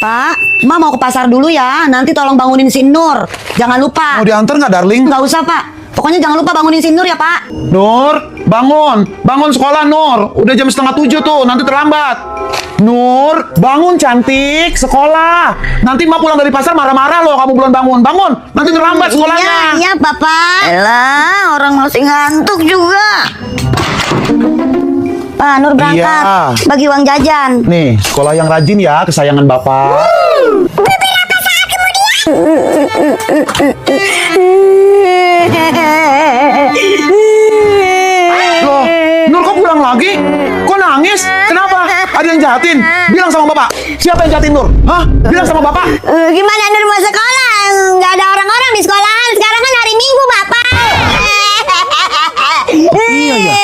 Pak, Ma mau ke pasar dulu ya. Nanti tolong bangunin si Nur. Jangan lupa. Mau diantar nggak, darling? Nggak usah, Pak. Pokoknya jangan lupa bangunin si Nur ya, Pak. Nur, bangun. Bangun sekolah, Nur. Udah jam 6:30 tuh, nanti terlambat. Nur, bangun cantik. Sekolah. Nanti Ma pulang dari pasar marah-marah loh kamu belum bangun. Bangun, nanti terlambat sekolahnya. Iya, Papa. Elah, orang masih ngantuk juga. Pak, Nur berangkat. Iya. Bagi uang jajan. Nih, sekolah yang rajin ya, kesayangan Bapak. Beberapa saat kemudian. Loh, Nur kok pulang lagi? Kok nangis? Kenapa? Ada yang jahatin? Bilang sama Bapak. Siapa yang jahatin Nur? Hah? Bilang sama Bapak. Gimana Nur mau sekolah? Nggak ada orang-orang di sekolahan. Sekarang kan hari Minggu, Bapak. Iya, iya.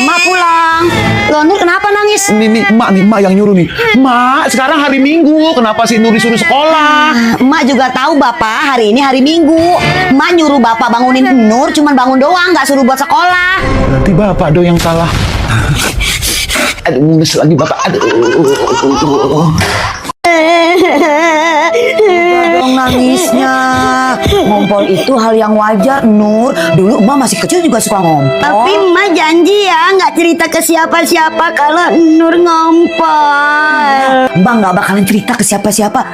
Ma pulang. Loh, Nur kenapa nangis? Nih, Mak yang nyuruh nih. Mak, sekarang hari Minggu. Kenapa si Nur disuruh sekolah? Emak juga tahu Bapak hari ini hari Minggu. Emak nyuruh Bapak bangunin Nur, cuman bangun doang, nggak suruh buat sekolah. Nanti Bapak dong yang salah. Aduh, nangis lagi Bapak. Aduh. Dong nangisnya. Ngompol itu hal yang wajar, Nur. Dulu Emak masih kecil juga suka ngompol. Tapi Emak janji ya nggak cerita ke siapa-siapa kalau Nur ngompol. Mbak nggak bakalan cerita ke siapa-siapa.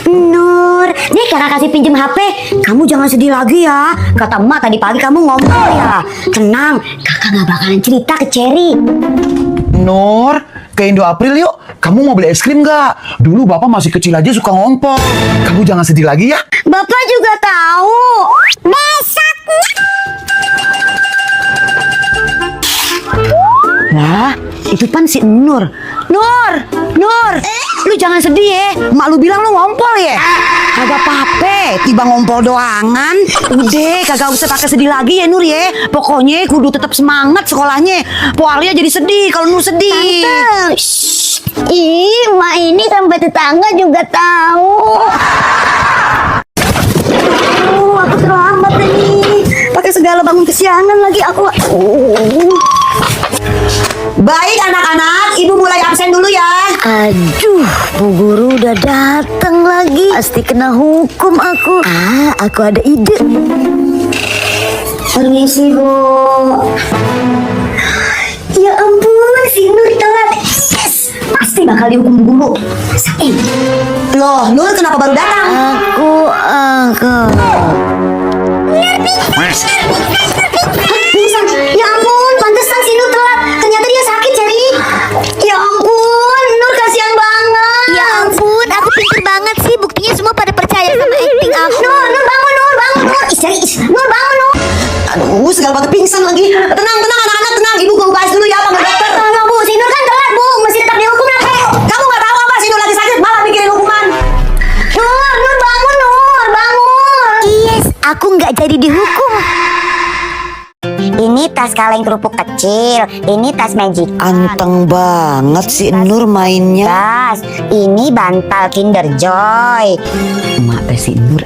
Nur, nih kakak kasih pinjem HP. Kamu jangan sedih lagi ya. Kata Emak tadi pagi kamu ngompol ya. Tenang, kakak nggak bakalan cerita ke Cherry. Nur, ke Indo April yuk. Kamu mau beli es krim nggak? Dulu Bapak masih kecil aja suka ngompol. Kamu jangan sedih lagi ya. Bapak juga tahu. Besoknya. Lah, itu kan si Nur. Nur, lu jangan sedih ya. Mak lu bilang lu ngompol ya. Kagak apa-apa, tiba ngompol doangan. Udah, kagak usah pakai sedih lagi ya Nur ya. Pokoknya kudu tetap semangat sekolahnya. Poalia jadi sedih kalau Nur sedih. Tante, ih, Mak ini sampai tetangga juga tahu. Aku terlambat nih. Pakai segala bangun kesiangan lagi aku. Baik anak-anak, ibu mulai absen dulu ya. Aduh, Bu Guru udah datang lagi. Pasti kena hukum aku. Aku ada ide. Permisi, Bu. Ya ampun, si Nur telat. Yes, pasti bakal dihukum Bu Guru. Rasain. Loh, Nur kenapa baru datang? Aku. Pingsan. Ya ampun, pantesan si Nur telat. Ternyata dia sakit, Cherry. Ya ampun, Nur kasihan banget. Ya ampun, aku pintar banget sih. Buktinya semua pada percaya sama acting aku. Nur bangun, Nur. Cherry, Nur bangun, Nur. Aduh, segala pakai pingsan lagi. Tenang anak-anak, tenang. Ibu gue bahas dulu ya panggil dokter. Tolong, Bu, si Nur kan telat, Bu. Mesti tetap dihukum lah, Bu. Kamu nggak tahu apa sih Nur lagi sakit malah mikirin hukuman. Nur bangun, Nur, bangun. Yes, aku nggak jadi dihukum. Ini tas kaleng kerupuk kecil, ini tas magic. Anteng banget sih Nur mainnya. Tas, ini bantal Kinder Joy. Emak si Nur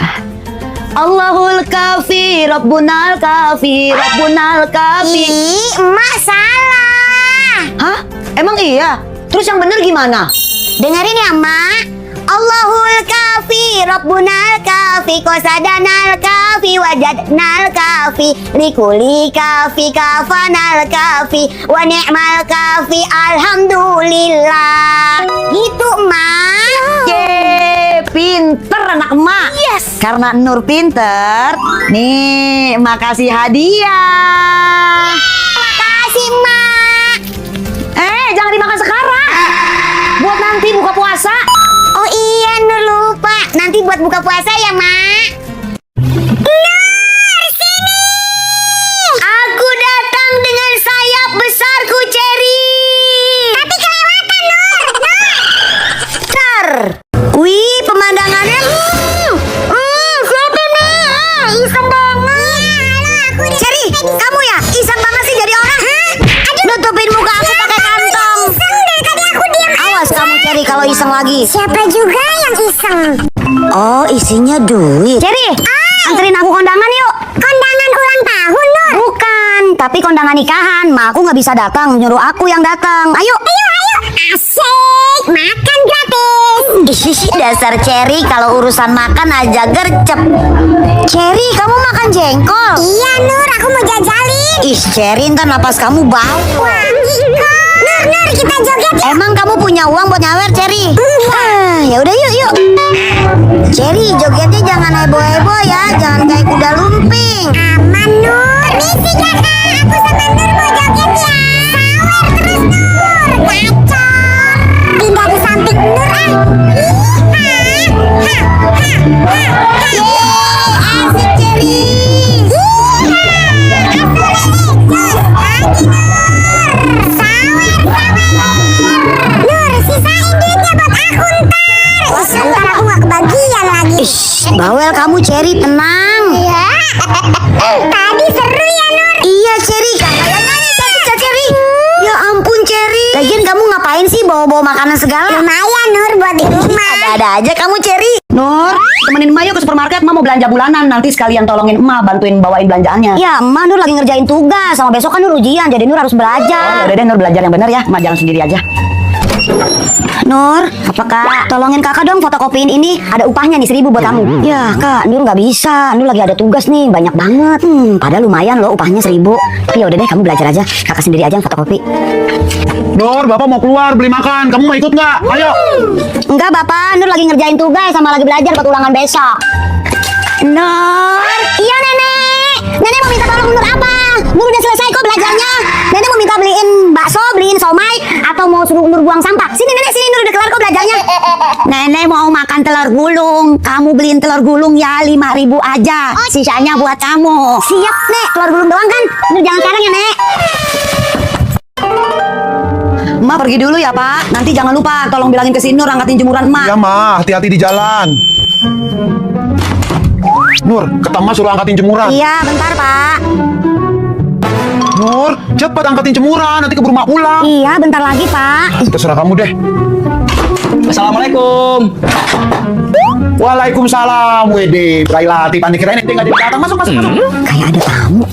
Allahul kafi, Rabbunal kafi, Rabbunal kafi. Ih, Emak salah. Hah? Emang iya? Terus yang bener gimana? Dengerin ya, Emak. Allahul kafi, Rabbunal kafi, Qasadanal kafi, Wajadnal kafi, Likuli kafi, Kafanal kafi, Wa ni'mal kafi, Alhamdulillah. Gitu, Emak. Yeay, pinter anak emak. Yes. Karena Nur pinter, nih emak kasih hadiah. Makasih, Emak. Jangan dimakan sekarang. Buat nanti buka puasa. Oh iya, Nur lupa. Nanti buat buka puasa ya, Mak. Nur, sini. Aku datang dengan sayap besarku, Cherry. Tapi kelewatan, Nur. Ntar. Wih, pemandangannya. Siapa nih? Iseng banget. Cherry, kamu ya? Iseng banget sih jadi orang. Nutupin muka aku pakai kantong. Awas kamu, Cherry, kalau iseng lagi. Siapa juga yang iseng? Oh, isinya duit. Cherry, anterin aku kondangan yuk. Kondangan ulang tahun, Nur? Bukan, tapi kondangan nikahan. Ma, aku nggak bisa datang, nyuruh aku yang datang. Ayo. Asik, Ih, dasar Cherry kalau urusan makan aja gercep. Cherry, kamu makan jengkol? Iya, Nur, aku mau jajalin. Ih, Cherry, ntar napas kamu bau. Wah, Nur, kita joget ya. Emang kamu punya uang buat nyawer, Cherry? Ya udah yuk. Cherry, jogetnya jangan heboh-heboh ya, jangan kayak kuda lumping. Aman, Nur. Misi kakak, aku sama Nur mau joget ya. Sawer terus, Nur. Kacor. Pindah di samping Nur, asik Cherry. Nur, sisain duitnya buat aku ntar. Ntar aku gak kebagian lagi. Bawel kamu Cherry, tenang. Iya. Tadi seru ya Nur. Iya Cherry, kakaknya nyanyi cantik Cherry. Ya ampun Cherry. Lagian kamu ngapain sih bawa-bawa makanan segala? Lumayan Nur buat di rumah. Ada-ada aja kamu Cherry. Nur, temenin emak yuk ke supermarket, emak mau belanja bulanan. Nanti sekalian tolongin emak bantuin bawain belanjaannya. Ya emak Nur lagi ngerjain tugas. Sama besok kan Nur ujian, jadi Nur harus belajar. Udah deh Nur, belajar yang benar ya, emak jalan sendiri aja. Nur, apa kak? Tolongin kakak dong fotokopiin ini. Ada upahnya nih 1.000 buat kamu. Ya kak, Nur nggak bisa. Nur lagi ada tugas nih, banyak banget. Padahal lumayan loh upahnya 1.000. Tapi ya udah deh, kamu belajar aja. Kakak sendiri aja yang fotokopi. Nur, bapak mau keluar beli makan. Kamu mau ikut nggak? Ayo. Enggak bapak, Nur lagi ngerjain tugas sama lagi belajar buat ulangan besok. Nur, iya nenek. Nenek mau minta tolong Nur apa? Nur udah selesai kok belajarnya. Nenek mau minta beliin bakso, beliin somai, atau mau suruh Nur buang sampah. Sini nenek, sini Nur udah kelar kok belajarnya. Nenek mau makan telur gulung. Kamu beliin telur gulung ya 5.000 aja. Sisanya buat kamu. Siap nek, telur gulung doang kan? Nur jangan sekarang ya nek. Emak pergi dulu ya Pak. Nanti jangan lupa tolong bilangin ke si Nur angkatin jemuran emak. Ya mah, hati-hati di jalan. Nur, kata emak suruh angkatin jemuran. Iya bentar pak. Nur, cepat angkatin jemuran. Nanti keburu mak pulang. Iya bentar lagi pak. Terserah kamu deh. Assalamualaikum. Waalaikumsalam. Wede, Bray Lati. Panik kirain ente nggak jadi datang. Masuk. Kayak ada tamu.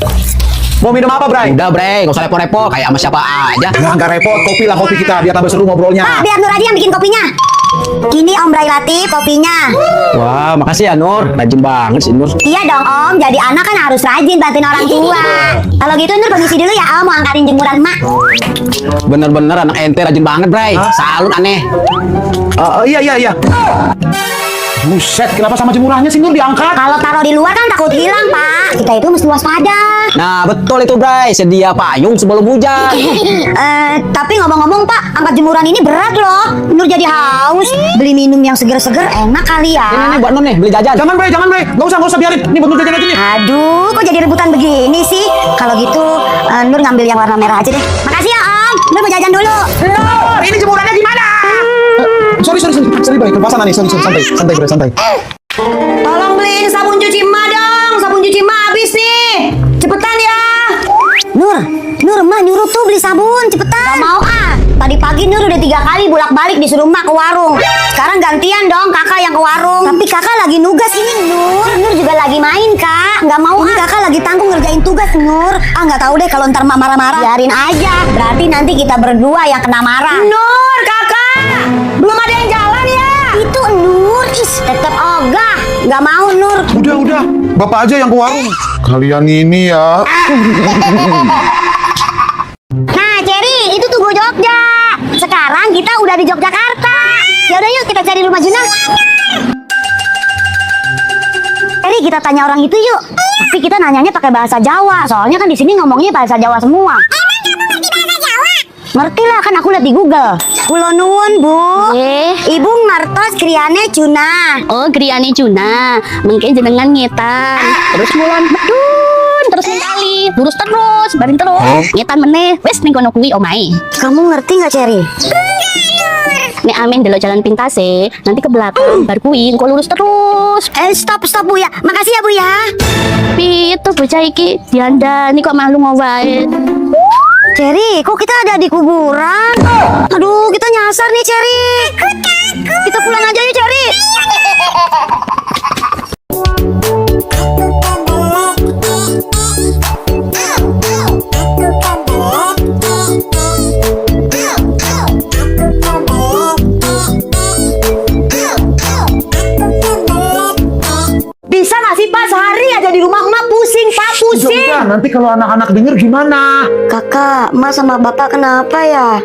Mau minum apa, Bray? Udah bre, gak usah repot-repot kayak sama siapa aja. Ya, nggak repot. Kopi lah kopi kita. Biar tambah seru ngobrolnya. Pak biar Nur aja yang bikin kopinya. Ini Om Bray Lati kopinya. Wah, makasih ya Nur. Rajin banget sih Nur. Iya dong Om, jadi anak kan harus rajin bantuin orang tua. Kalau gitu Nur permisi dulu ya Om, mau angkatin jemuran mak. Bener-bener anak ente rajin banget bre. Salut aneh. Iya. Buset, kenapa sama jemurannya sih Nur diangkat? Kalau taruh di luar kan takut hilang Pak. Kita itu mesti waspada. Nah betul itu bre, sedia payung sebelum hujan. Tapi ngomong-ngomong Pak, angkat jemuran ini berat loh. Nur jadi haus. Beli minum yang seger-seger enak kali ya. Ini buat Nur nih, beli jajan. Jangan, Bray. Nggak usah biarin. Ini buat Nur jajan aja nih. Aduh, kok jadi rebutan begini sih? Kalau gitu, Nur ngambil yang warna merah aja deh. Makasih ya Om. Nur mau jajan dulu. Nur, ini jemurannya gimana? Sorry, Bray. Kepasan nih. Santai, Bray, santai. Tolong beliin sabun cuci emak dong. Sabun cuci emak habis nih. Cepetan ya. Nur, emak nyuruh tuh beli sabun, cepetan. Gak mau ah. Tadi pagi Nur udah 3 kali bolak-balik disuruh emak ke warung. Sekarang gantian dong kakak yang ke warung. Tapi kakak lagi nugas ini Nur juga lagi main kak. Gak mau ini kakak lagi tanggung ngerjain tugas Nur. Nggak tahu deh kalau ntar emak marah-marah. Biarin aja. Berarti nanti kita berdua yang kena marah. Nur, kakak. Belum ada yang jalan ya. Itu Nur, tetep ogah. Gak mau Nur. Udah. Bapak aja yang ke warung. Kalian ini ya. Nah Cherry, itu Tugu Jogja. Sekarang kita udah di Yogyakarta. Yaudah yuk kita cari rumah Junah. Cherry, kita tanya orang itu yuk. Tapi kita nanyanya pakai bahasa Jawa. Soalnya kan di sini ngomongnya bahasa Jawa semua. Emang kamu ngerti bahasa Jawa? Ngerti lah, kan aku lihat di Google. Kulo nuwun Bu. Ibu ngertos kriane Junah. Oh, Griani Juna, mungkin jenengan ngetan, terus mulan bedun, terus ningali, lurus terus, baring terus, ngetan meneh, wes ning kono kuwi omahe. Kamu ngerti nggak Cherry? Nek amin delok jalan pintase, nanti ke belakang, bar kuwi engko lurus terus. Stop Bu ya. Makasih ya Bu ya. Pitu bocah iki diandani kok malu wae. Cherry, kok kita ada di kuburan? Aduh, kita nyasar nih Cherry. Kita pulang aja yuk Cherry. aja. Nanti kalau anak-anak denger gimana? Kakak, Emak sama Bapak kenapa ya?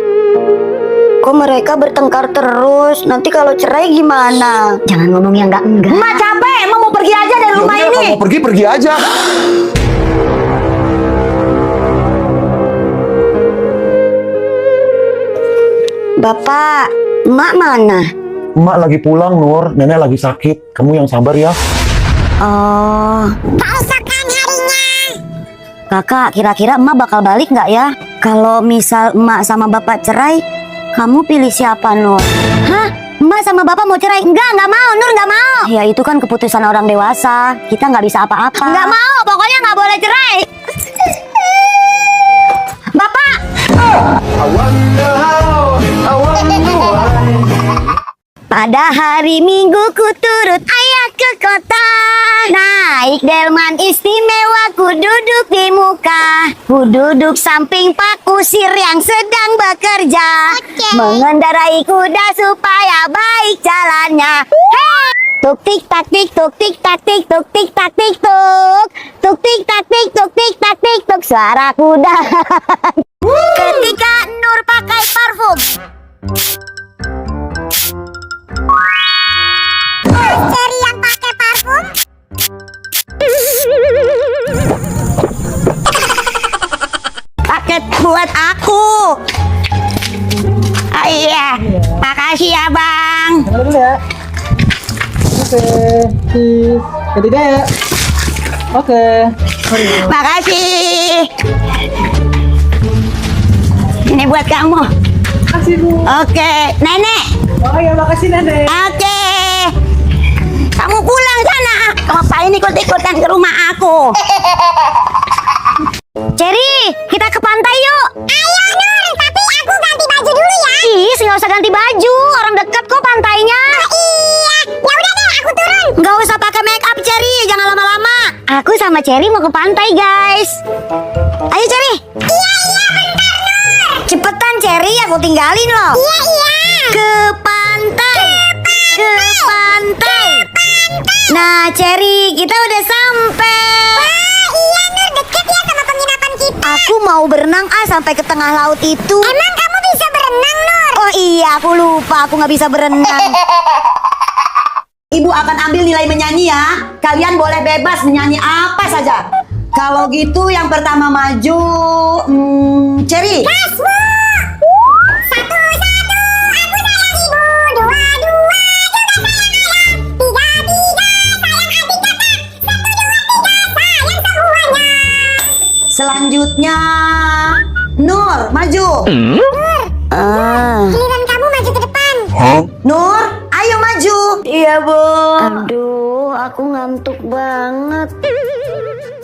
Kok mereka bertengkar terus? Nanti kalau cerai gimana? Jangan ngomong yang enggak. Emak capek, Emak mau pergi aja dari rumah Ya udah, ini. kalau mau pergi aja. Bapak, Emak mana? Emak lagi pulang, Nur. Nenek lagi sakit. Kamu yang sabar ya. Oh, Keesokan harinya. kakak, kira-kira Emak bakal balik nggak ya? Kalau misal Emak sama Bapak cerai, kamu pilih siapa, Nur? Hah? Emak sama Bapak mau cerai? Nggak mau, Nur nggak mau. Ya itu kan keputusan orang dewasa. Kita nggak bisa apa-apa. Nggak mau, pokoknya nggak boleh cerai. Bapak, pada hari Minggu ku turut ayah ke kota. Naik delman istimewa, ku duduk di muka. Ku duduk samping Pak Kusir yang sedang bekerja. Mengendarai kuda supaya baik jalannya. Hey! Tuk tik tak tik tuk tik tak tik tuk tik tak tik tuk. Tuk tik tak tik tuk tik tak tik tuk, suara kuda. Ketika Nur pakai parfum. Cherry yang pakai parfum. Paket buat aku. Ah, iya, makasih ya Bang. Ketiga. Oke. Makasih. Ini buat kamu. Makasih, Bu. Oke, Nenek. Oh ya, makasih, Nenek. Oke. Kamu pulang sana. Ngapain ikut-ikutan ke rumah aku? Cherry, kita ke pantai yuk. Ayo Nur, tapi aku ganti baju dulu ya. Ih, nggak usah ganti baju. Orang dekat kok pantainya. Iya. Ya udah deh, aku turun. Nggak usah pakai make up, Cherry. Jangan lama-lama. Aku sama Cherry mau ke pantai, guys. Ayo, Cherry. Iya, bentar, Nur. Cepetan, Cherry. Aku tinggalin loh. Iya. Ke pantai. Ke pantai. Nah, Cherry, kita udah sampai. Wah, iya Nur, deket ya sama penginapan kita. Aku mau berenang sampai ke tengah laut itu. Emang kamu bisa berenang, Nur? Oh iya, aku lupa, aku nggak bisa berenang. Ibu akan ambil nilai menyanyi ya. Kalian boleh bebas menyanyi apa saja. Kalau gitu yang pertama maju, Cherry. Selanjutnya Nur, maju. Giliran kamu maju ke depan. Nur, ayo maju. Iya, Bu. Aduh, aku ngantuk banget.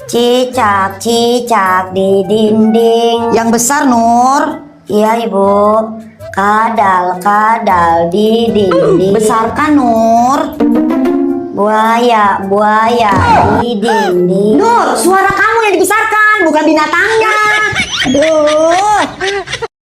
Cicak, cicak di dinding. Yang besar, Nur. Iya, Ibu. Kadal, kadal di dinding. Besarkan, Nur. Buaya, buaya di dinding. Nur, suara kamu yang dibesarkan, bukan binatangnya. Aduh.